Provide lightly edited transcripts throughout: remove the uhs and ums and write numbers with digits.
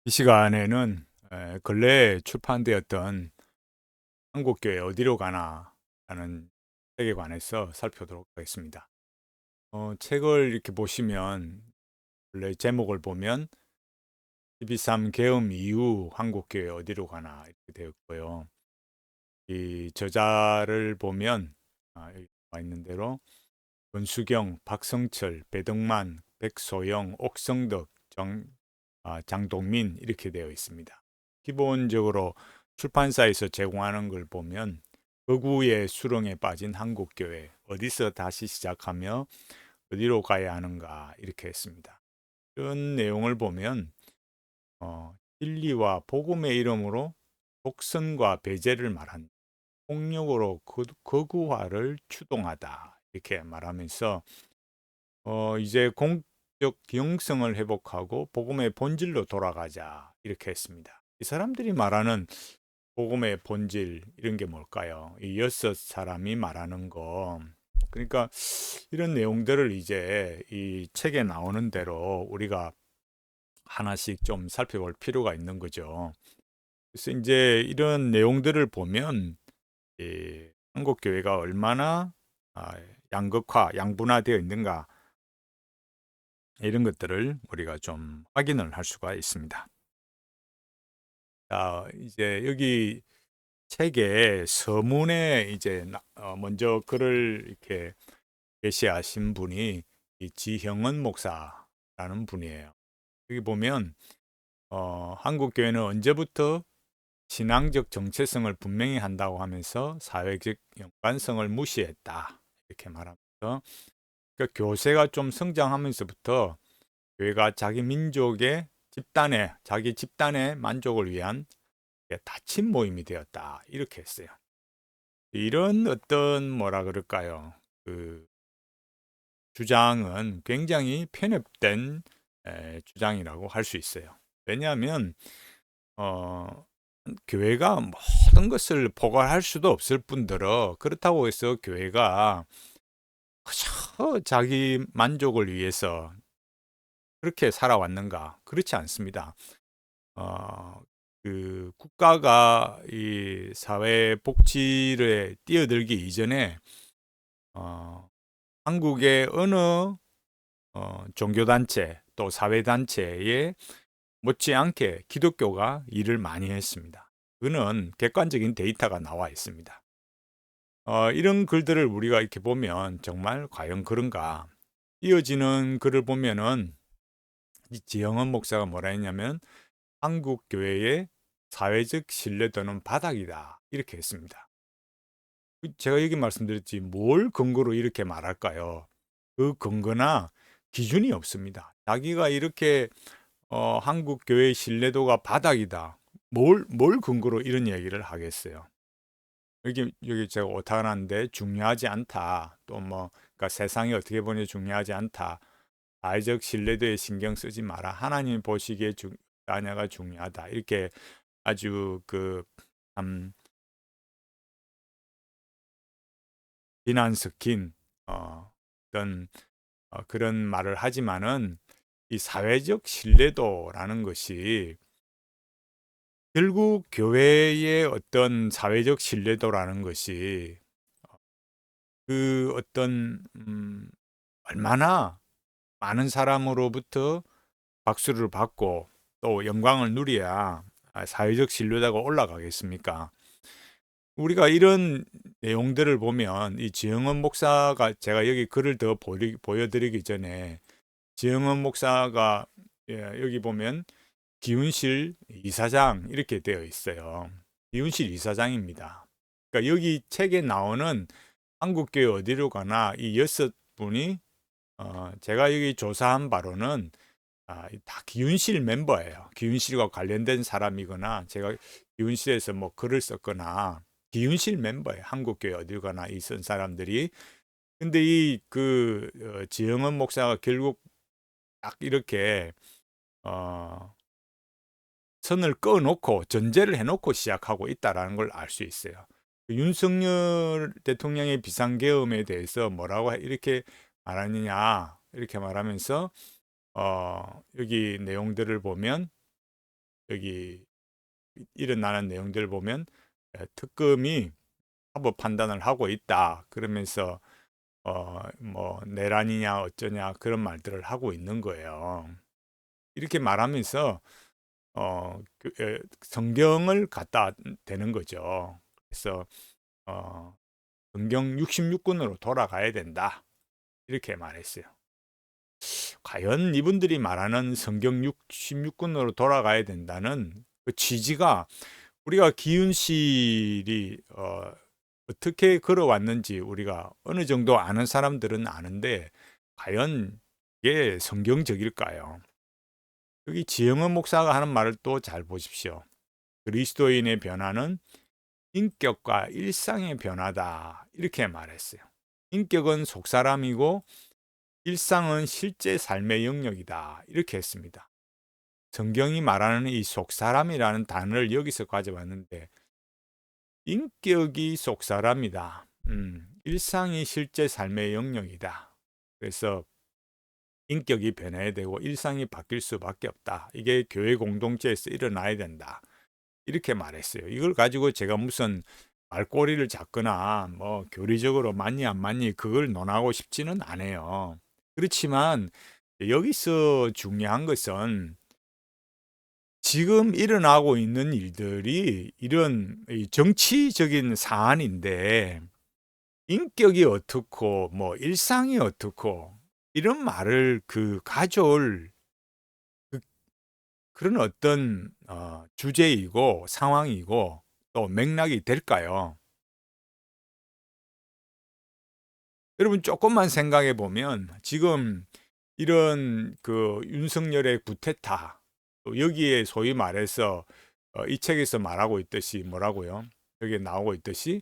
이 시간에는 근래에 출판되었던 한국교회 어디로 가나 라는 책에 관해서 살펴보도록 하겠습니다. 책을 이렇게 보시면 원래 제목을 보면 12.3 계엄 이후 한국교회 어디로 가나 이렇게 되어 있고요. 이 저자를 보면 여기 나와 있는 대로 권수경, 박성철, 배덕만, 백소영, 옥성덕, 장동민 이렇게 되어 있습니다. 기본적으로 출판사에서 제공하는 걸 보면 극우의 수렁에 빠진 한국교회 어디서 다시 시작하며 어디로 가야 하는가 이렇게 했습니다. 이런 내용을 보면 진리와 복음의 이름으로 독선과 배제를 말한 폭력으로 극우화를 추동하다 이렇게 말하면서 이제 공적 기용성을 회복하고 복음의 본질로 돌아가자 이렇게 했습니다. 이 사람들이 말하는 복음의 본질 이런 게 뭘까요? 이 여섯 사람이 말하는 거. 그러니까 이런 내용들을 이제 이 책에 나오는 대로 우리가 하나씩 좀 살펴볼 필요가 있는 거죠. 그래서 이제 이런 내용들을 보면 이 한국 교회가 얼마나 양극화, 양분화되어 있는가 이런 것들을 우리가 좀 확인을 할 수가 있습니다. 자, 이제 여기 책에 서문에 이제 먼저 글을 이렇게 게시하신 분이 이 지형은 목사라는 분이에요. 여기 보면 한국 교회는 언제부터 신앙적 정체성을 분명히 한다고 하면서 사회적 연관성을 무시했다 이렇게 말하면서 그러니까 교세가 좀 성장하면서부터 교회가 자기 민족의 자기 집단의 만족을 위한 닫힌 모임이 되었다. 이렇게 했어요. 이런 어떤 뭐라 그럴까요? 그 주장은 굉장히 편협된 주장이라고 할 수 있어요. 왜냐하면 어, 교회가 모든 것을 포괄할 수도 없을 뿐더러 그렇다고 해서 교회가 그저 자기 만족을 위해서 그렇게 살아왔는가? 그렇지 않습니다. 어, 그 국가가 이 사회 복지를 뛰어들기 이전에 어, 한국의 어느 종교단체 또 사회단체에 못지않게 기독교가 일을 많이 했습니다. 그는 객관적인 데이터가 나와 있습니다. 이런 글들을 우리가 이렇게 보면 정말 과연 그런가? 이어지는 글을 보면은 이 지영은 목사가 뭐라 했냐면 한국 교회의 사회적 신뢰도는 바닥이다. 이렇게 했습니다. 제가 여기 말씀드렸지 뭘 근거로 이렇게 말할까요? 그 근거나 기준이 없습니다. 자기가 이렇게 한국 교회의 신뢰도가 바닥이다. 뭘 근거로 이런 얘기를 하겠어요? 여기 제가 오타나는데 중요하지 않다. 또 뭐, 그러니까 세상이 어떻게 보니 중요하지 않다. 사회적 신뢰도에 신경 쓰지 마라. 하나님 보시기에 자녀가 중요하다. 이렇게 아주 참 비난 섞인 어떤 그런 말을 하지만은 이 사회적 신뢰도라는 것이 결국 교회의 어떤 사회적 신뢰도라는 것이 그 어떤 얼마나 많은 사람으로부터 박수를 받고 또 영광을 누려야 사회적 신뢰도가 올라가겠습니까? 우리가 이런 내용들을 보면 이 지영원 목사가 제가 여기 글을 더 보여드리기 전에 지영원 목사가 여기 보면 기훈실 이사장 이렇게 되어 있어요. 기훈실 이사장입니다. 그러니까 여기 책에 나오는 한국교회 어디로 가나 이 여섯 분이 제가 여기 조사한 바로는 다 기훈실 멤버예요. 기훈실과 관련된 사람이거나 제가 기훈실에서 뭐 글을 썼거나 기훈실 멤버예요. 한국교회 어딜 가나 이 쓴 사람들이. 근데 지영은 목사가 결국 딱 이렇게 어, 선을 꺼놓고 전제를 해놓고 시작하고 있다라는 걸 알 수 있어요. 윤석열 대통령의 비상계엄에 대해서 뭐라고 이렇게 말하느냐 이렇게 말하면서 여기 내용들을 보면 여기 일어나는 내용들을 보면 특검이 합법 판단을 하고 있다. 그러면서 뭐 내란이냐 어쩌냐 그런 말들을 하고 있는 거예요. 이렇게 말하면서 성경을 갖다 대는 거죠. 그래서 성경 66권으로 돌아가야 된다. 이렇게 말했어요. 과연 이분들이 말하는 성경 66권으로 돌아가야 된다는 그 취지가 우리가 기윤실이 어떻게 걸어왔는지 우리가 어느 정도 아는 사람들은 아는데 과연 이게 성경적일까요? 여기 지영은 목사가 하는 말을 또 잘 보십시오. 그리스도인의 변화는 인격과 일상의 변화다. 이렇게 말했어요. 인격은 속사람이고 일상은 실제 삶의 영역이다. 이렇게 했습니다. 성경이 말하는 이 속사람이라는 단어를 여기서 가져왔는데 인격이 속사람이다. 일상이 실제 삶의 영역이다. 그래서 인격이 변해야 되고 일상이 바뀔 수밖에 없다. 이게 교회 공동체에서 일어나야 된다. 이렇게 말했어요. 이걸 가지고 제가 무슨 말꼬리를 잡거나 뭐 교리적으로 맞니 안 맞니 그걸 논하고 싶지는 않아요. 그렇지만 여기서 중요한 것은 지금 일어나고 있는 일들이 이런 정치적인 사안인데 인격이 어떻고 뭐 일상이 어떻고 이런 말을 가져올 그런 어떤 주제이고 상황이고 또 맥락이 될까요? 여러분 조금만 생각해 보면 지금 이런 윤석열의 구테타 또 여기에 소위 말해서 이 책에서 말하고 있듯이 뭐라고요? 여기에 나오고 있듯이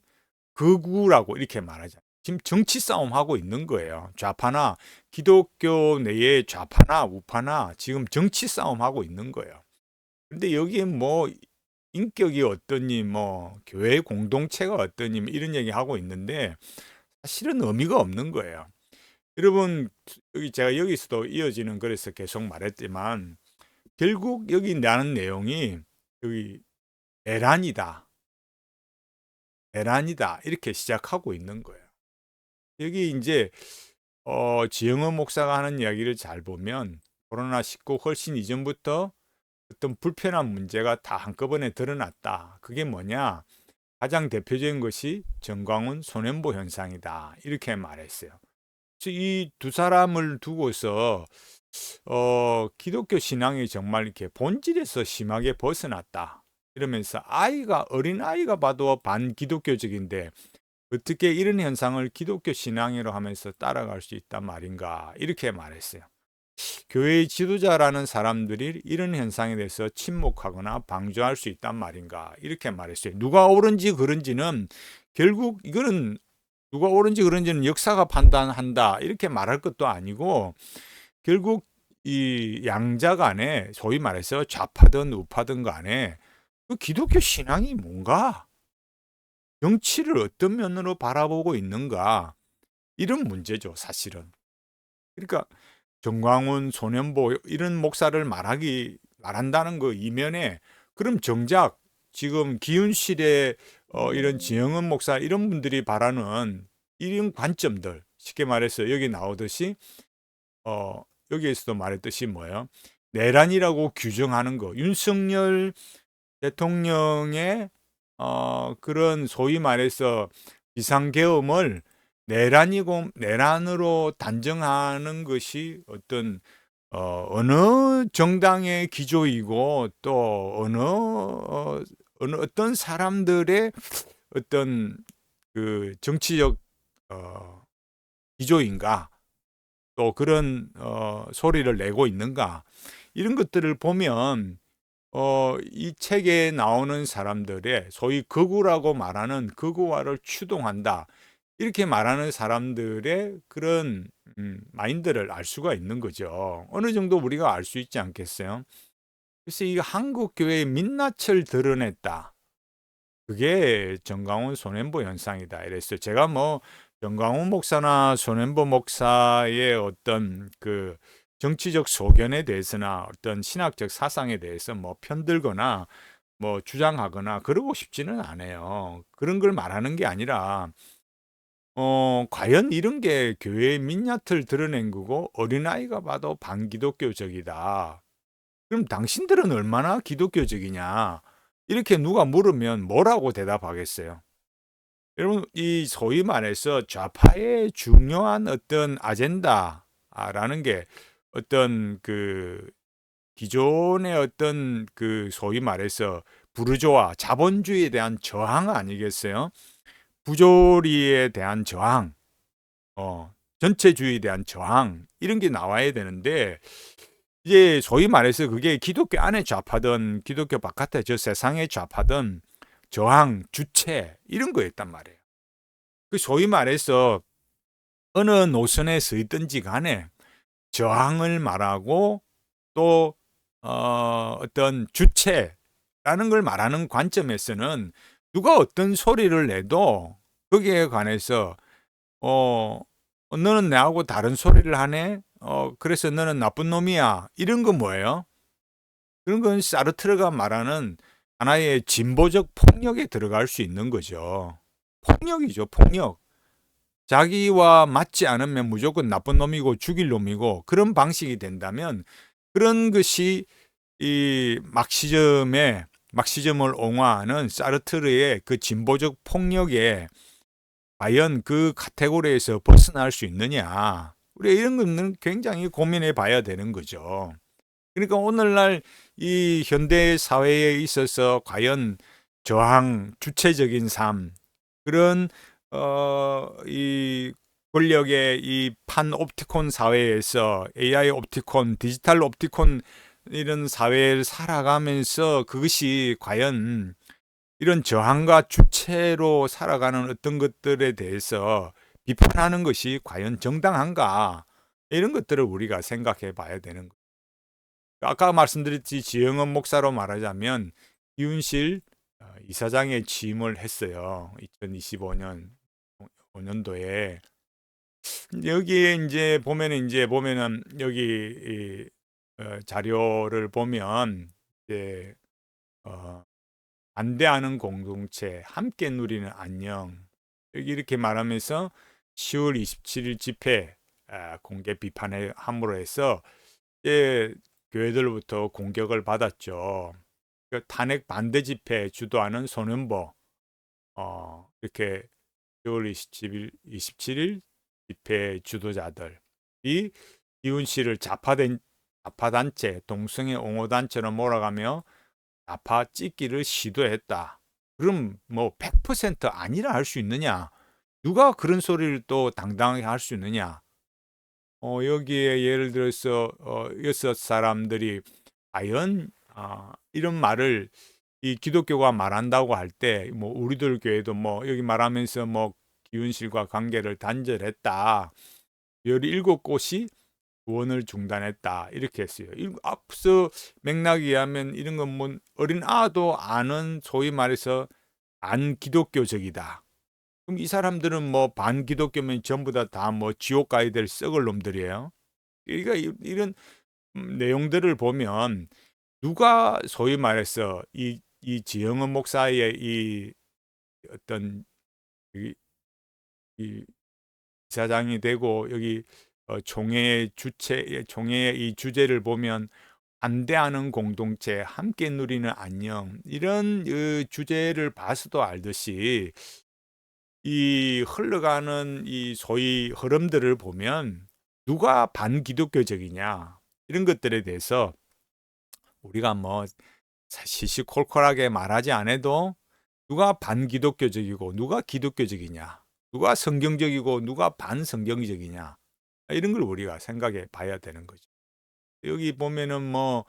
극우라고 이렇게 말하잖아요. 지금 정치 싸움 하고 있는 거예요. 좌파나 기독교 내에 좌파나 우파나 지금 정치 싸움 하고 있는 거예요. 근데 여기에 뭐 인격이 어떠니 뭐 교회 공동체가 어떠니 뭐 이런 얘기 하고 있는데 사실은 의미가 없는 거예요. 여러분 여기 제가 여기서도 이어지는 글에서 계속 말했지만 결국 여기 나는 내용이 여기 내란이다. 내란이다. 이렇게 시작하고 있는 거예요. 여기 이제 지영은 목사가 하는 이야기를 잘 보면 코로나19 훨씬 이전부터 어떤 불편한 문제가 다 한꺼번에 드러났다. 그게 뭐냐? 가장 대표적인 것이 정광훈 손hen보 현상이다. 이렇게 말했어요. 이 두 사람을 두고서 기독교 신앙이 정말 이렇게 본질에서 심하게 벗어났다. 이러면서 어린 아이가 봐도 반기독교적인데 어떻게 이런 현상을 기독교 신앙으로 하면서 따라갈 수 있단 말인가 이렇게 말했어요. 교회의 지도자라는 사람들이 이런 현상에 대해서 침묵하거나 방조할 수 있단 말인가 이렇게 말했어요. 누가 옳은지 그른지는 결국 이거는 누가 옳은지 그른지는 역사가 판단한다 이렇게 말할 것도 아니고 결국 이 양자 간에 소위 말해서 좌파든 우파든 간에 그 기독교 신앙이 뭔가 정치를 어떤 면으로 바라보고 있는가 이런 문제죠 사실은. 그러니까 정광훈, 손hen보 이런 목사를 말한다는 그 이면에 그럼 정작 지금 기윤실의 이런 지영은 목사 이런 분들이 바라는 이런 관점들 쉽게 말해서 여기 나오듯이 여기에서도 말했듯이 뭐예요? 내란이라고 규정하는 거 윤석열 대통령의 그런 소위 말해서 비상계엄을 내란으로 단정하는 것이 어떤 어느 정당의 기조이고 또 어떤 사람들의 어떤 그 정치적 기조인가 또 그런 소리를 내고 있는가 이런 것들을 보면 이 책에 나오는 사람들의 소위 극우라고 말하는 극우화를 추동한다. 이렇게 말하는 사람들의 그런 마인드를 알 수가 있는 거죠. 어느 정도 우리가 알 수 있지 않겠어요? 그래서 이 한국 교회의 민낯을 드러냈다. 그게 정광훈 손hen보 현상이다. 이랬어요. 제가 뭐 정광훈 목사나 손hen보 목사의 어떤 정치적 소견에 대해서나 어떤 신학적 사상에 대해서 뭐 편들거나 뭐 주장하거나 그러고 싶지는 않아요. 그런 걸 말하는 게 아니라 과연 이런 게 교회의 민낯을 드러낸 거고 어린아이가 봐도 반기독교적이다. 그럼 당신들은 얼마나 기독교적이냐? 이렇게 누가 물으면 뭐라고 대답하겠어요? 여러분, 이 소위 말해서 좌파의 중요한 어떤 아젠다라는 게 어떤 그 기존의 어떤 그 소위 말해서 부르주아 자본주의에 대한 저항 아니겠어요? 부조리에 대한 저항, 전체주의에 대한 저항 이런 게 나와야 되는데 이제 소위 말해서 그게 기독교 안에 좌파든 기독교 바깥에 저 세상에 좌파든 저항, 주체 이런 거였단 말이에요. 그 소위 말해서 어느 노선에 서 있든지 간에 저항을 말하고 또 어떤 주체라는 걸 말하는 관점에서는 누가 어떤 소리를 내도 거기에 관해서 너는 나하고 다른 소리를 하네? 그래서 너는 나쁜 놈이야. 이런 건 뭐예요? 그런 건 사르트르가 말하는 하나의 진보적 폭력에 들어갈 수 있는 거죠. 폭력이죠, 폭력. 자기와 맞지 않으면 무조건 나쁜 놈이고 죽일 놈이고 그런 방식이 된다면 그런 것이 이 막시즘을 옹호하는 사르트르의 그 진보적 폭력에 과연 그 카테고리에서 벗어날 수 있느냐. 우리가 이런 거는 굉장히 고민해 봐야 되는 거죠. 그러니까 오늘날 이 현대 사회에 있어서 과연 저항, 주체적인 삶, 그런 이 권력의 이 판옵티콘 사회에서 AI 옵티콘, 디지털 옵티콘 이런 사회를 살아가면서 그것이 과연 이런 저항과 주체로 살아가는 어떤 것들에 대해서 비판하는 것이 과연 정당한가? 이런 것들을 우리가 생각해 봐야 되는 거예요. 아까 말씀드렸지 지영은 목사로 말하자면 이윤실 이사장에 취임을 했어요. 2025년 5년도에 여기에 이제 보면은 여기 자료를 보면 이제 반대하는 공동체 함께 누리는 안녕 여기 이렇게 말하면서 10월 27일 집회 공개 비판에 함으로 해서 교회들로부터 공격을 받았죠. 탄핵 반대 집회 주도하는 손은보 이렇게 10월 27일 집회 주도자들이 이훈 씨를 좌파단체, 동성애 옹호단체로 몰아가며 좌파 찍기를 시도했다. 그럼 뭐 100% 아니라 할 수 있느냐? 누가 그런 소리를 또 당당하게 할 수 있느냐? 여기에 예를 들어서 여섯 사람들이 과연 이런 말을 이 기독교가 말한다고 할 때 뭐 우리들 교회도 뭐 여기 말하면서 뭐 기훈실과 관계를 단절했다. 17곳이 구원을 중단했다. 이렇게 했어요. 앞서 맥락에 의하면 이런 건 뭐 어린 아도 아는 소위 말해서 반기독교적이다. 그럼 이 사람들은 뭐 반기독교면 전부 다 뭐 지옥 가야 될 썩을 놈들이에요. 그러니까 이런 내용들을 보면 누가 소위 말해서 이 지영은 목사의 이 어떤 이 이사장이 되고 여기 총회의 이 주제를 보면 반대하는 공동체, 함께 누리는 안녕 이런 주제를 봐서도 알듯이 이 흘러가는 이 소위 흐름들을 보면 누가 반기독교적이냐 이런 것들에 대해서 우리가 뭐 시시콜콜하게 말하지 않아도 누가 반기독교적이고 누가 기독교적이냐 누가 성경적이고 누가 반성경적이냐 이런 걸 우리가 생각해 봐야 되는 거죠. 여기 보면은 뭐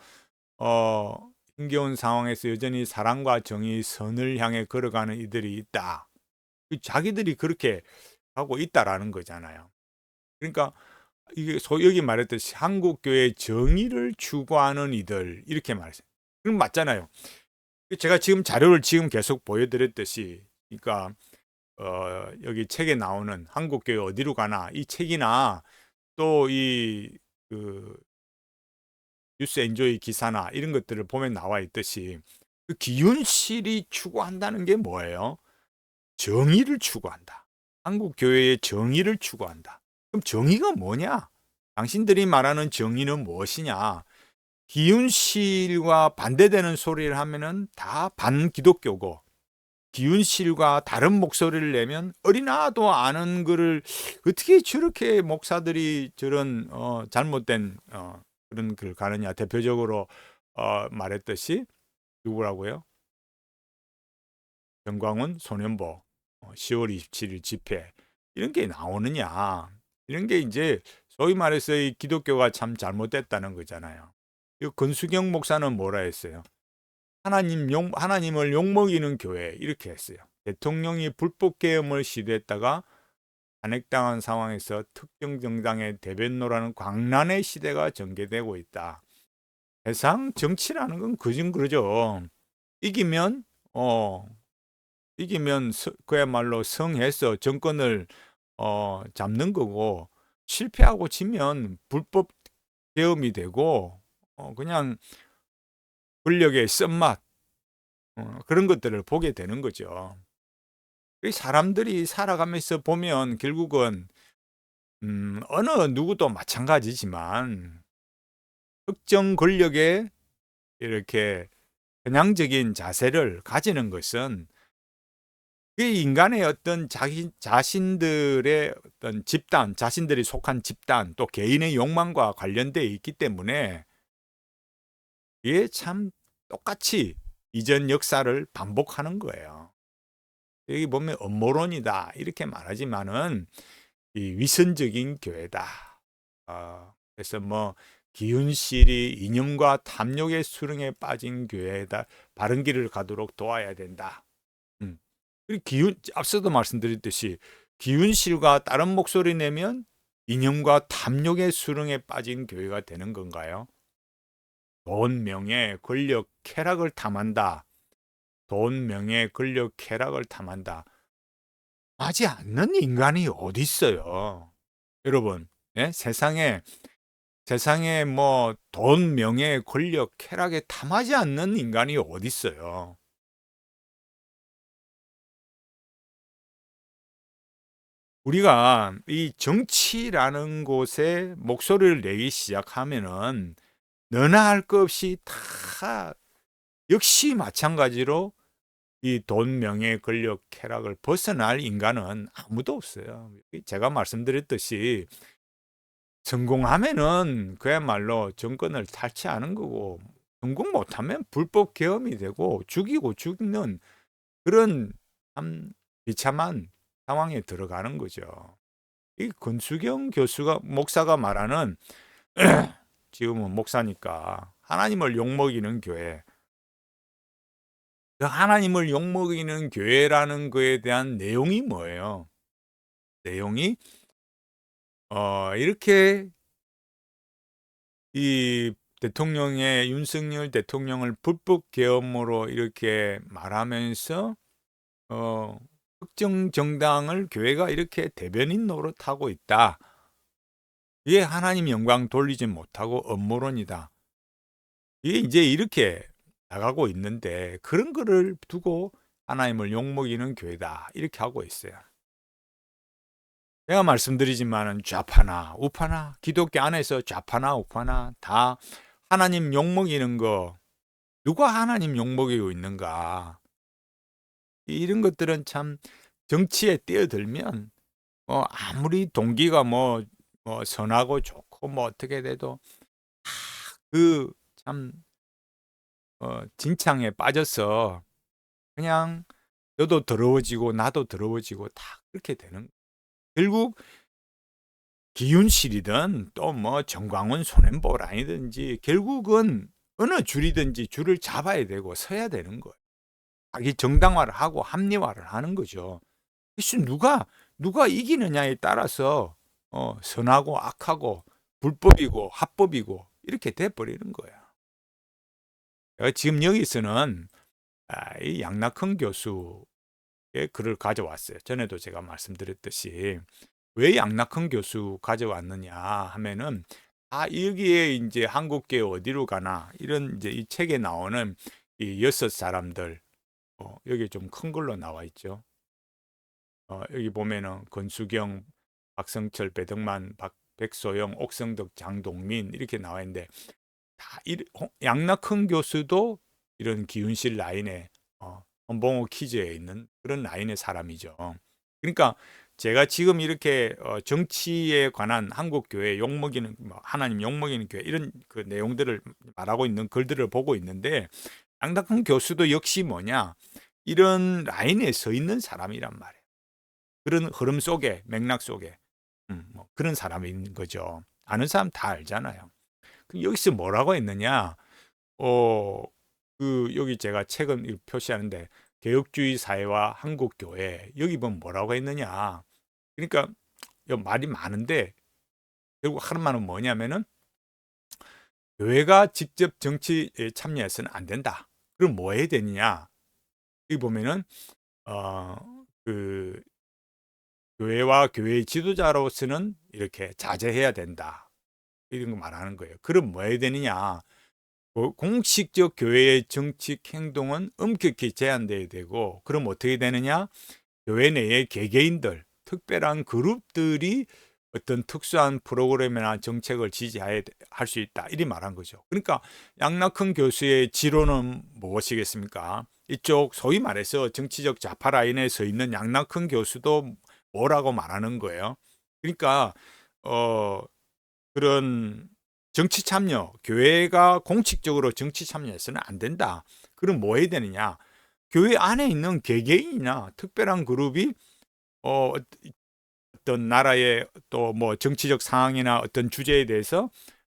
힘겨운 상황에서 여전히 사랑과 정의, 선을 향해 걸어가는 이들이 있다. 자기들이 그렇게 하고 있다라는 거잖아요. 그러니까 이게 여기 말했듯이 한국 교회 정의를 추구하는 이들 이렇게 말했어요. 그럼 맞잖아요. 제가 지금 자료를 지금 계속 보여드렸듯이, 그러니까 여기 책에 나오는 한국 교회 어디로 가나 이 책이나 또 이 그 뉴스 엔조이 기사나 이런 것들을 보면 나와 있듯이 그 기윤실이 추구한다는 게 뭐예요? 정의를 추구한다. 한국 교회의 정의를 추구한다. 그럼 정의가 뭐냐? 당신들이 말하는 정의는 무엇이냐? 기윤실과 반대되는 소리를 하면은 다 반기독교고, 기윤실과 다른 목소리를 내면 어린아도 아는 글을 어떻게 저렇게 목사들이 저런 잘못된 그런 글 가느냐. 대표적으로 말했듯이 누구라고요? 정광훈 소년보 10월 27일 집회 이런 게 나오느냐. 이런 게 이제 소위 말해서 이 기독교가 참 잘못됐다는 거잖아요. 이 권수경 목사는 뭐라 했어요? 하나님을 욕먹이는 교회 이렇게 했어요. 대통령이 불법 계엄을 시도했다가 탄핵당한 상황에서 특정 정당의 대변로라는 광란의 시대가 전개되고 있다. 세상 정치라는 건 그러죠. 이기면 그야말로 성해서 정권을 잡는 거고, 실패하고 지면 불법 계엄이 되고 그냥 권력의 쓴맛 그런 것들을 보게 되는 거죠. 이 사람들이 살아가면서 보면 결국은 어느 누구도 마찬가지지만 특정 권력에 이렇게 편향적인 자세를 가지는 것은 그 인간의 어떤 자신들의 어떤 집단, 자신들이 속한 집단, 또 개인의 욕망과 관련되어 있기 때문에 이게 참 똑같이 이전 역사를 반복하는 거예요. 여기 보면 음모론이다 이렇게 말하지만은 이 위선적인 교회다. 그래서 뭐 기훈실이 이념과 탐욕의 수렁에 빠진 교회다. 바른 길을 가도록 도와야 된다. 그리고 앞서도 말씀드렸듯이 기훈실과 다른 목소리 내면 이념과 탐욕의 수렁에 빠진 교회가 되는 건가요? 돈, 명예, 권력, 쾌락을 탐한다. 돈, 명예, 권력, 쾌락을 탐한다. 하지 않는 인간이 어디 있어요? 여러분, 예? 세상에 뭐 돈, 명예, 권력, 쾌락에 탐하지 않는 인간이 어디 있어요? 우리가 이 정치라는 곳에 목소리를 내기 시작하면은 너나 할 것 없이 다 역시 마찬가지로 이 돈, 명예, 권력, 쾌락을 벗어날 인간은 아무도 없어요. 제가 말씀드렸듯이 성공하면은 그야말로 정권을 탈취하는 거고, 성공 못하면 불법 계엄이 되고 죽이고 죽는 그런 참 비참한 상황에 들어가는 거죠. 이 권수경 목사가 말하는 지금은 목사니까 하나님을 욕먹이는 교회, 그 하나님을 욕먹이는 교회라는 거에 대한 내용이 뭐예요? 내용이 이렇게 이 윤석열 대통령을 불법 계엄으로 이렇게 말하면서 특정 정당을 교회가 이렇게 대변인 노릇하고 있다. 이게 하나님 영광 돌리지 못하고 음모론이다. 이게 이제 이렇게 나가고 있는데 그런 거를 두고 하나님을 욕먹이는 교회다. 이렇게 하고 있어요. 제가 말씀드리지만은 좌파나 우파나 기독교 안에서 좌파나 우파나 다 하나님 욕먹이는 거, 누가 하나님 욕먹이고 있는가? 이런 것들은 참 정치에 뛰어들면 아무리 동기가 선하고 좋고 뭐 어떻게 돼도 그 참 진창에 빠져서 그냥 너도 더러워지고 나도 더러워지고 다 그렇게 되는 거예요. 결국 기윤실이든 또 뭐 정광훈 손hen보라이든지 결국은 어느 줄이든지 줄을 잡아야 되고 서야 되는 거예요. 자기 정당화를 하고 합리화를 하는 거죠. 그래서 누가 이기느냐에 따라서 선하고 악하고 불법이고 합법이고 이렇게 돼버리는 거야. 지금 여기서는 이 양낙헌 교수의 글을 가져왔어요. 전에도 제가 말씀드렸듯이 왜 양낙헌 교수 가져왔느냐 하면은 여기에 이제 한국교회 어디로 가나 이런 이제 이 책에 나오는 이 6 사람들, 여기 좀 큰 걸로 나와 있죠. 여기 보면은 권수경, 박성철, 배덕만, 백소영, 옥성덕, 장동민 이렇게 나와 있는데 양낙헌 교수도 이런 기훈실 라인에 헌봉호 퀴즈에 있는 그런 라인의 사람이죠. 그러니까 제가 지금 이렇게 정치에 관한 한국 교회 욕먹이는 하나님 욕먹이는 교회 이런 그 내용들을 말하고 있는 글들을 보고 있는데 양낙헌 교수도 역시 뭐냐 이런 라인에 서 있는 사람이란 말이에요. 그런 흐름 속에 맥락 속에 뭐 그런 사람인 거죠. 아는 사람 다 알잖아요. 여기서 뭐라고 했느냐? 여기 제가 책은 표시하는데 개혁주의 사회와 한국 교회 여기 보면 뭐라고 했느냐? 그러니까 말이 많은데 결국 하는 말은 뭐냐면은 교회가 직접 정치에 참여해서는 안 된다. 그럼 뭐 해야 되느냐? 여기 보면은 그 교회와 교회의 지도자로서는 이렇게 자제해야 된다. 이런 거 말하는 거예요. 그럼 뭐 해야 되느냐? 공식적 교회의 정치 행동은 엄격히 제한돼야 되고, 그럼 어떻게 되느냐? 교회 내의 개개인들, 특별한 그룹들이 어떤 특수한 프로그램이나 정책을 지지할 수 있다. 이리 말한 거죠. 그러니까 양낙헌 교수의 지론은 무엇이겠습니까? 이쪽 소위 말해서 정치적 좌파 라인에 서 있는 양낙헌 교수도 뭐라고 말하는 거예요. 그러니까 그런 정치 참여, 교회가 공식적으로 정치 참여해서는 안 된다. 그럼 뭐 해야 되느냐? 교회 안에 있는 개개인이나 특별한 그룹이 어떤 나라의 또 뭐 정치적 상황이나 어떤 주제에 대해서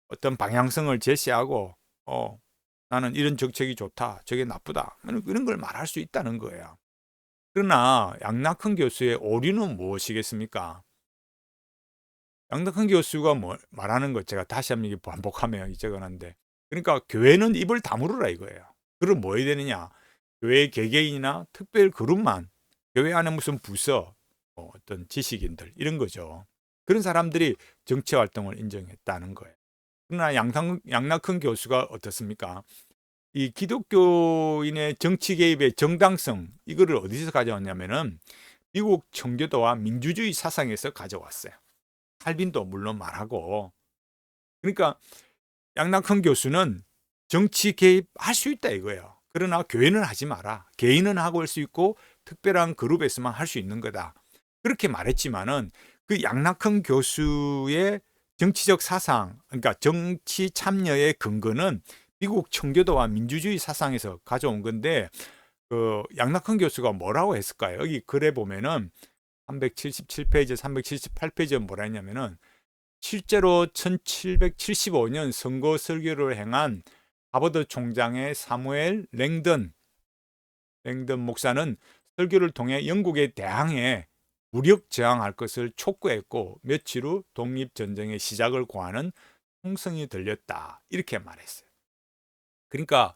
어떤 방향성을 제시하고 나는 이런 정책이 좋다, 저게 나쁘다, 이런 걸 말할 수 있다는 거예요. 그러나 양낙헌 교수의 오류는 무엇이겠습니까? 양낙헌 교수가 말하는 것 제가 다시 한번 반복하면 적어놨는데, 그러니까 교회는 입을 다물으라 이거예요. 그럼 뭐 해야 되느냐? 교회 개개인이나 특별 그룹만, 교회 안에 무슨 부서, 어떤 지식인들 이런 거죠. 그런 사람들이 정치 활동을 인정했다는 거예요. 그러나 양낙헌 교수가 어떻습니까? 이 기독교인의 정치 개입의 정당성, 이거를 어디서 가져왔냐면은 미국 청교도와 민주주의 사상에서 가져왔어요. 칼빈도 물론 말하고. 그러니까 양낙헌 교수는 정치 개입할 수 있다 이거예요. 그러나 교회는 하지 마라. 개인은 하고 할 수 있고 특별한 그룹에서만 할 수 있는 거다. 그렇게 말했지만은 그 양낙헌 교수의 정치적 사상, 그러니까 정치 참여의 근거는 미국 청교도와 민주주의 사상에서 가져온 건데, 그 양낙헌 교수가 뭐라고 했을까요? 여기 글에 보면은 377페이지, 378페이지에 뭐라 했냐면은 실제로 1775년 선거 설교를 행한 하버드 총장의 사무엘 랭던 목사는 설교를 통해 영국에 대항해 무력 저항할 것을 촉구했고 며칠 후 독립전쟁의 시작을 고하는 총성이 들렸다. 이렇게 말했어요. 그러니까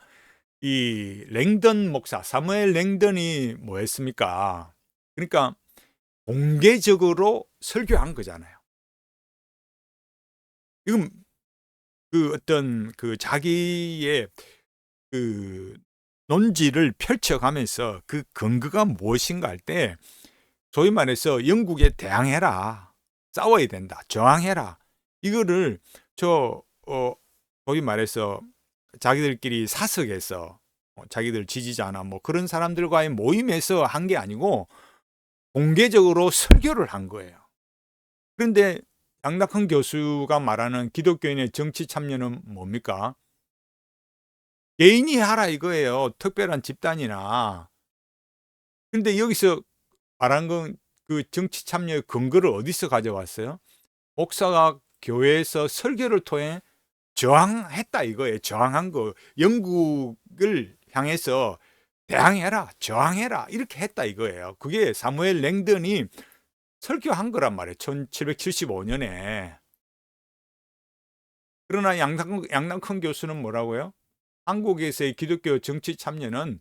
이 랭던 목사, 사무엘 랭던이 뭐 했습니까? 그러니까 공개적으로 설교한 거잖아요. 이건 그 어떤 그 자기의 그 논지를 펼쳐가면서 그 근거가 무엇인가 할 때 소위 말해서 영국에 대항해라, 싸워야 된다, 저항해라, 이거를 소위 말해서 자기들끼리 사석에서 자기들 지지자나 뭐 그런 사람들과의 모임에서 한 게 아니고 공개적으로 설교를 한 거예요. 그런데 양낙헌 교수가 말하는 기독교인의 정치 참여는 뭡니까? 개인이 하라 이거예요. 특별한 집단이나. 근데 여기서 말한 건 그 정치 참여의 근거를 어디서 가져왔어요? 목사가 교회에서 설교를 통해 저항했다 이거예요. 저항한 거. 영국을 향해서 대항해라, 저항해라 이렇게 했다 이거예요. 그게 사무엘 랭던이 설교한 거란 말이에요. 1775년에. 그러나 양낙헌 교수는 뭐라고요? 한국에서의 기독교 정치 참여는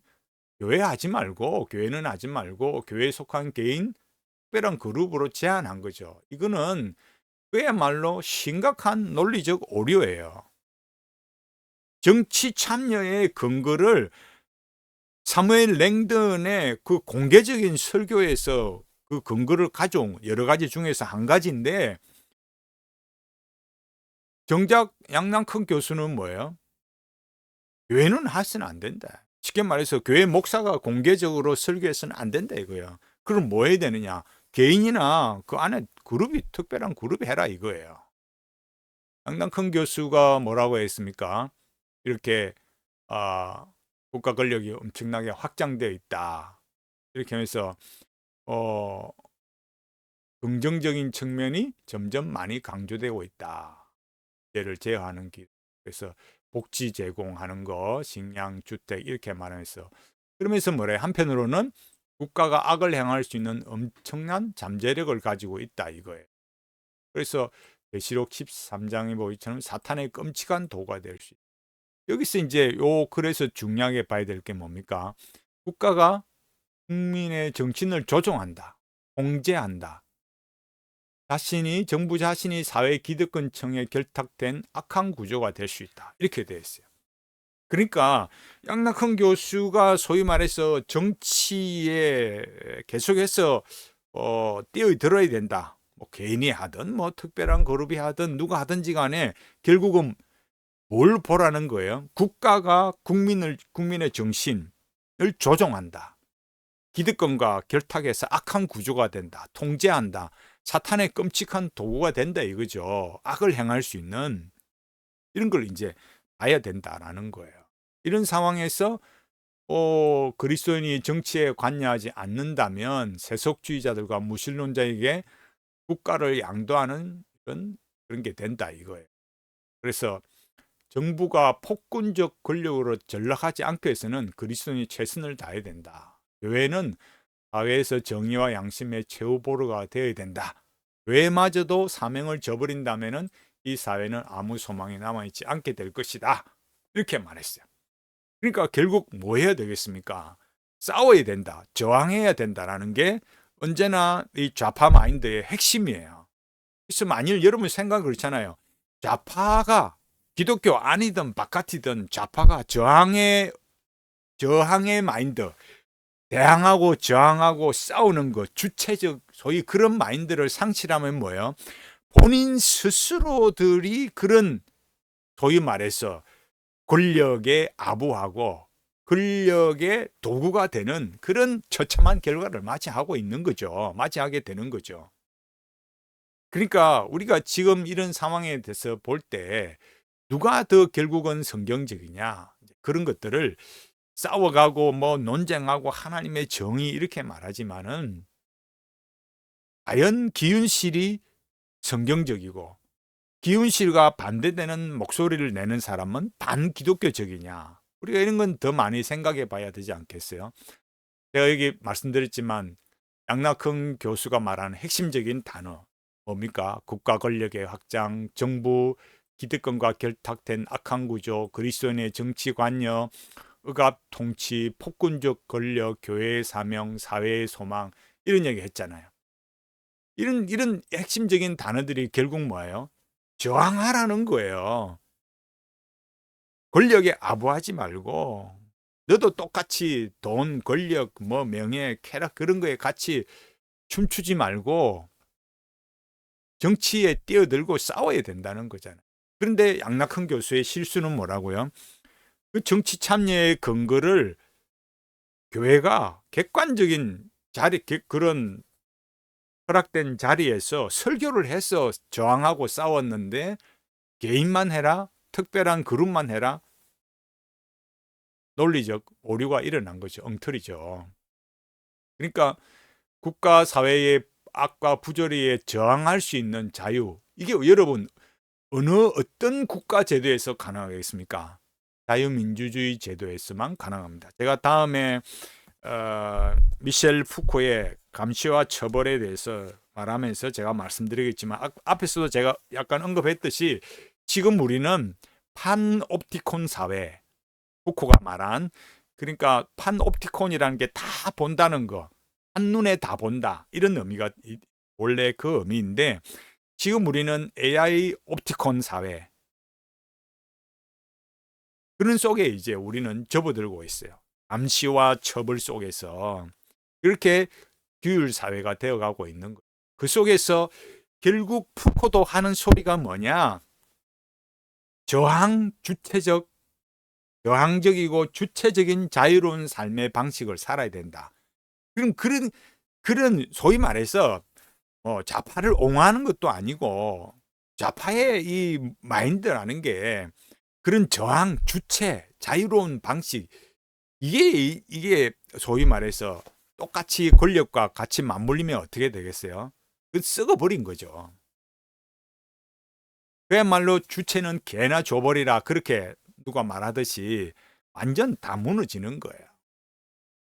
교회는 하지 말고 교회에 속한 개인, 특별한 그룹으로 제한한 거죠. 이거는 그야말로 심각한 논리적 오류예요. 정치 참여의 근거를 사무엘 랭던의 그 공개적인 설교에서 그 근거를 가져온 여러 가지 중에서 한 가지인데, 정작 양랑큰 교수는 뭐예요? 교회는 해서는 안 된다. 쉽게 말해서 교회 목사가 공개적으로 설교해서는 안 된다 이거예요. 그럼 뭐 해야 되느냐? 개인이나 그 안에 그룹이, 특별한 그룹이 해라 이거예요. 양랑큰 교수가 뭐라고 했습니까? 이렇게 국가 권력이 엄청나게 확장되어 있다. 이렇게 하면서 긍정적인 측면이 점점 많이 강조되고 있다. 얘를 제어하는 길. 그래서 복지 제공하는 거, 식량, 주택 이렇게 말하면서, 그러면서 뭐래? 한편으로는 국가가 악을 행할 수 있는 엄청난 잠재력을 가지고 있다 이거예요. 그래서 계시록 13장에 보이처럼 사탄의 끔찍한 도가 될 수 있다. 여기서 이제 그래서 중요하게 봐야 될 게 뭡니까? 국가가 국민의 정신을 조종한다, 통제한다. 정부 자신이 사회 기득권층에 결탁된 악한 구조가 될 수 있다. 이렇게 되어 있어요. 그러니까 양락헌 교수가 소위 말해서 정치에 계속해서 뛰어들어야 된다. 뭐 개인이 하든 뭐 특별한 그룹이 하든 누가 하든지 간에 결국은 뭘 보라는 거예요? 국가가 국민의 정신을 조종한다. 기득권과 결탁해서 악한 구조가 된다. 통제한다. 사탄의 끔찍한 도구가 된다 이거죠. 악을 행할 수 있는 이런 걸 이제 봐야 된다라는 거예요. 이런 상황에서 그리스도인이 정치에 관여하지 않는다면 세속주의자들과 무신론자에게 국가를 양도하는 그런 게 된다 이거예요. 그래서 정부가 폭군적 권력으로 전락하지 않기 위해서는 그리스도인이 최선을 다해야 된다. 교회는 사회에서 정의와 양심의 최후보루가 되어야 된다. 교회마저도 사명을 저버린다면 이 사회는 아무 소망이 남아있지 않게 될 것이다. 이렇게 말했어요. 그러니까 결국 뭐 해야 되겠습니까? 싸워야 된다. 저항해야 된다라는 게 언제나 이 좌파 마인드의 핵심이에요. 그래서 만일 여러분 생각 그렇잖아요. 좌파가 기독교 아니든 바깥이든 좌파가 저항의 마인드, 대항하고 저항하고 싸우는 것, 주체적 소위 그런 마인드를 상실하면 뭐예요? 본인 스스로들이 그런 소위 말해서 권력에 아부하고 권력의 도구가 되는 그런 처참한 결과를 맞이하고 있는 거죠. 맞이하게 되는 거죠. 그러니까 우리가 지금 이런 상황에 대해서 볼 때 누가 더 결국은 성경적이냐, 그런 것들을 싸워가고 뭐 논쟁하고 하나님의 정의 이렇게 말하지만은 과연 기윤실이 성경적이고 기윤실과 반대되는 목소리를 내는 사람은 반기독교적이냐, 우리가 이런 건 더 많이 생각해 봐야 되지 않겠어요? 제가 여기 말씀드렸지만 양락헌 교수가 말하는 핵심적인 단어 뭡니까? 국가 권력의 확장, 정부 기득권과 결탁된 악한 구조, 그리스도인의 정치 관여, 억압 통치, 폭군적 권력, 교회의 사명, 사회의 소망, 이런 얘기 했잖아요. 이런 핵심적인 단어들이 결국 뭐예요? 저항하라는 거예요. 권력에 아부하지 말고 너도 똑같이 돈, 권력, 뭐 명예, 쾌락 그런 거에 같이 춤추지 말고 정치에 뛰어들고 싸워야 된다는 거잖아요. 그런데 양락헌 교수의 실수는 뭐라고요? 그 정치 참여의 근거를 교회가 객관적인 그런 허락된 자리에서 설교를 해서 저항하고 싸웠는데 개인만 해라, 특별한 그룹만 해라, 논리적 오류가 일어난 거죠. 엉터리죠. 그러니까 국가 사회의 악과 부조리에 저항할 수 있는 자유, 이게 여러분 어떤 국가 제도에서 가능하겠습니까? 자유민주주의 제도에서만 가능합니다. 제가 다음에 미셸 푸코의 감시와 처벌에 대해서 말하면서 제가 말씀드리겠지만 앞에서도 제가 약간 언급했듯이 지금 우리는 판옵티콘 사회, 푸코가 말한, 그러니까 판옵티콘이라는 게 다 본다는 거, 한눈에 다 본다, 이런 의미가 원래 그 의미인데 지금 우리는 AI 옵티콘 사회, 그런 속에 이제 우리는 접어들고 있어요. 감시와 처벌 속에서 이렇게 규율 사회가 되어가고 있는 거예요. 그 속에서 결국 푸코도 하는 소리가 뭐냐? 저항적이고 주체적인 자유로운 삶의 방식을 살아야 된다. 그럼 그런 소위 말해서 좌파를 옹호하는 것도 아니고, 좌파의 이 마인드라는 게 그런 저항, 주체, 자유로운 방식, 이게 소위 말해서 똑같이 권력과 같이 맞물리면 어떻게 되겠어요? 그 썩어버린 거죠. 그야말로 주체는 개나 줘버리라, 그렇게 누가 말하듯이 완전 다 무너지는 거예요.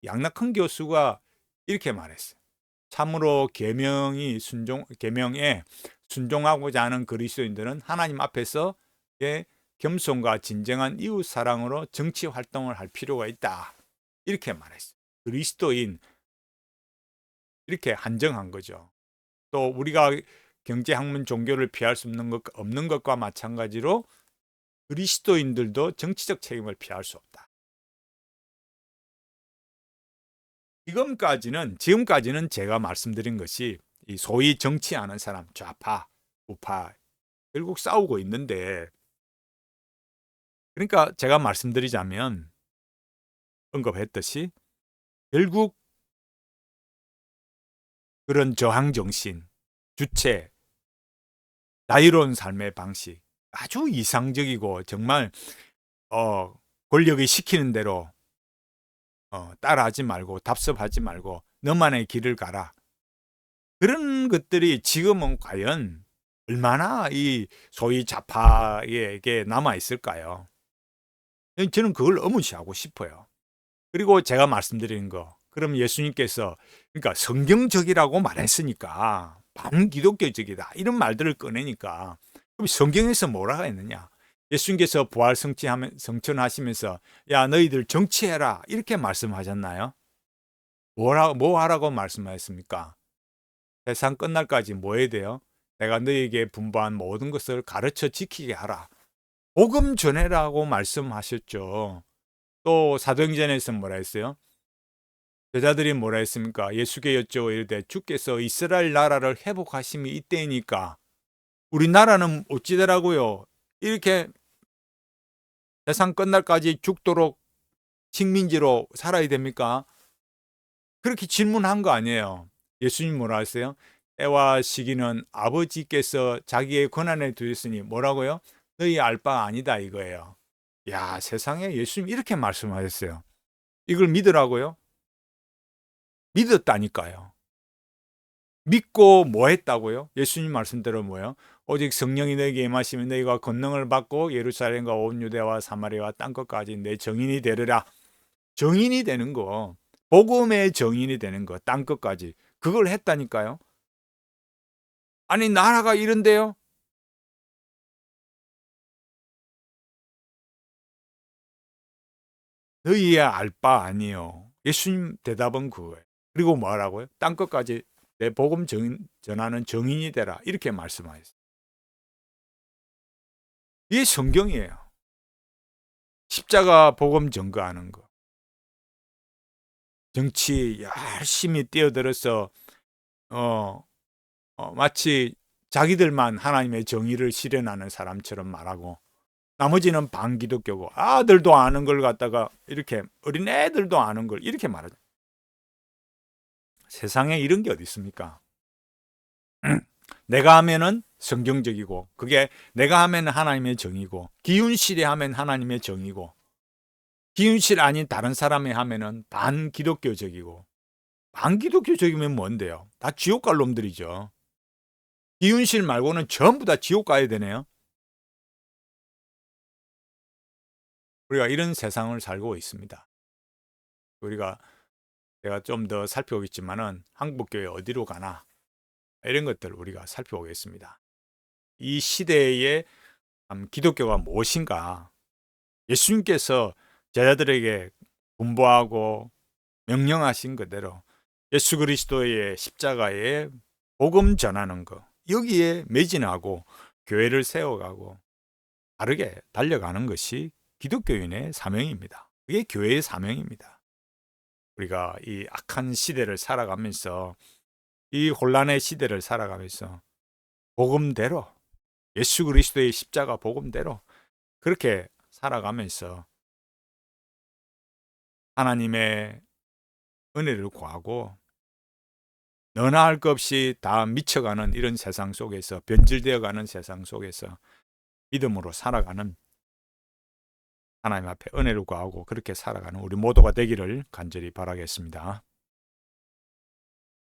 양락한 교수가 이렇게 말했어요. 참으로 계명에 순종하고자 하는 그리스도인들은 하나님 앞에서 겸손과 진정한 이웃 사랑으로 정치 활동을 할 필요가 있다. 이렇게 말했어요. 그리스도인, 이렇게 한정한 거죠. 또 우리가 경제학문 종교를 피할 수 없는 것과 마찬가지로 그리스도인들도 정치적 책임을 피할 수 없다. 지금까지는 제가 말씀드린 것이 이 소위 정치하는 사람, 좌파, 우파, 결국 싸우고 있는데, 그러니까 제가 말씀드리자면 언급했듯이 결국 그런 저항 정신, 주체, 자유로운 삶의 방식, 아주 이상적이고 정말 권력이 시키는 대로 따라하지 말고 답습하지 말고 너만의 길을 가라. 그런 것들이 지금은 과연 얼마나 이 소위 좌파에게 남아 있을까요? 저는 그걸 의문시하고 싶어요. 그리고 제가 말씀드리는 거, 그럼 예수님께서 그러니까 성경적이라고 말했으니까 반기독교적이다, 이런 말들을 꺼내니까, 그럼 성경에서 뭐라고 했느냐? 예수님께서 부활 성천하시면서 야, 너희들 정치해라, 이렇게 말씀하셨나요? 뭐 하라고 말씀하셨습니까? 세상 끝날까지 뭐 해야 돼요? 내가 너희에게 분부한 모든 것을 가르쳐 지키게 하라. 복음 전해라고 말씀하셨죠. 또 사도행전에서 뭐라 했어요? 제자들이 뭐라 했습니까? 예수께 여쭤 이르되 주께서 이스라엘 나라를 회복하심이 이때이니까 우리나라는 어찌되라고요? 이렇게 세상 끝날까지 죽도록 식민지로 살아야 됩니까? 그렇게 질문한 거 아니에요. 예수님 뭐라 하세요? 때와 시기는 아버지께서 자기의 권한에 두셨으니 뭐라고요? 너희 알 바 아니다, 이거예요. 야, 세상에 예수님 이렇게 말씀하셨어요. 이걸 믿으라고요? 믿었다니까요. 믿고 뭐 했다고요? 예수님 말씀대로 뭐예요? 오직 성령이 너에게 임하시면 너희가 권능을 받고 예루살렘과 온 유대와 사마리아와 땅끝까지 내 정인이 되리라. 정인이 되는 거, 복음의 정인이 되는 거, 땅끝까지. 그걸 했다니까요. 아니, 나라가 이런데요? 너희의 알 바 아니요. 예수님 대답은 그거예요. 그리고 뭐라고요? 땅끝까지 내 복음 전하는 정인이 되라. 이렇게 말씀하셨어요. 이게 성경이에요. 십자가 복음 전거하는 거. 정치 열심히 뛰어들어서 마치 자기들만 하나님의 정의를 실현하는 사람처럼 말하고, 나머지는 반기독교고, 아들도 아는 걸 갖다가 이렇게, 어린애들도 아는 걸 이렇게 말하죠. 세상에 이런 게 어디 있습니까? 내가 하면은 성경적이고, 그게 내가 하면 하나님의 정의고, 기운실이 하면 하나님의 정의고, 기운실 아닌 다른 사람이 하면은 반기독교적이고, 반기독교적이면 뭔데요? 다 지옥 갈 놈들이죠. 기운실 말고는 전부 다 지옥 가야 되네요. 우리가 이런 세상을 살고 있습니다. 우리가 제가 좀 더 살펴보겠지만은 한국교회 어디로 가나, 이런 것들 우리가 살펴보겠습니다. 이 시대의 기독교가 무엇인가? 예수님께서 제자들에게 분부하고 명령하신 그대로 예수 그리스도의 십자가의 복음 전하는 것, 여기에 매진하고 교회를 세워가고 다르게 달려가는 것이 기독교인의 사명입니다. 그게 교회의 사명입니다. 우리가 이 악한 시대를 살아가면서, 이 혼란의 시대를 살아가면서 복음대로, 예수 그리스도의 십자가 복음대로 그렇게 살아가면서 하나님의 은혜를 구하고 너나 할 것 없이 다 미쳐가는 이런 세상 속에서, 변질되어가는 세상 속에서 믿음으로 살아가는, 하나님 앞에 은혜를 구하고 그렇게 살아가는 우리 모두가 되기를 간절히 바라겠습니다.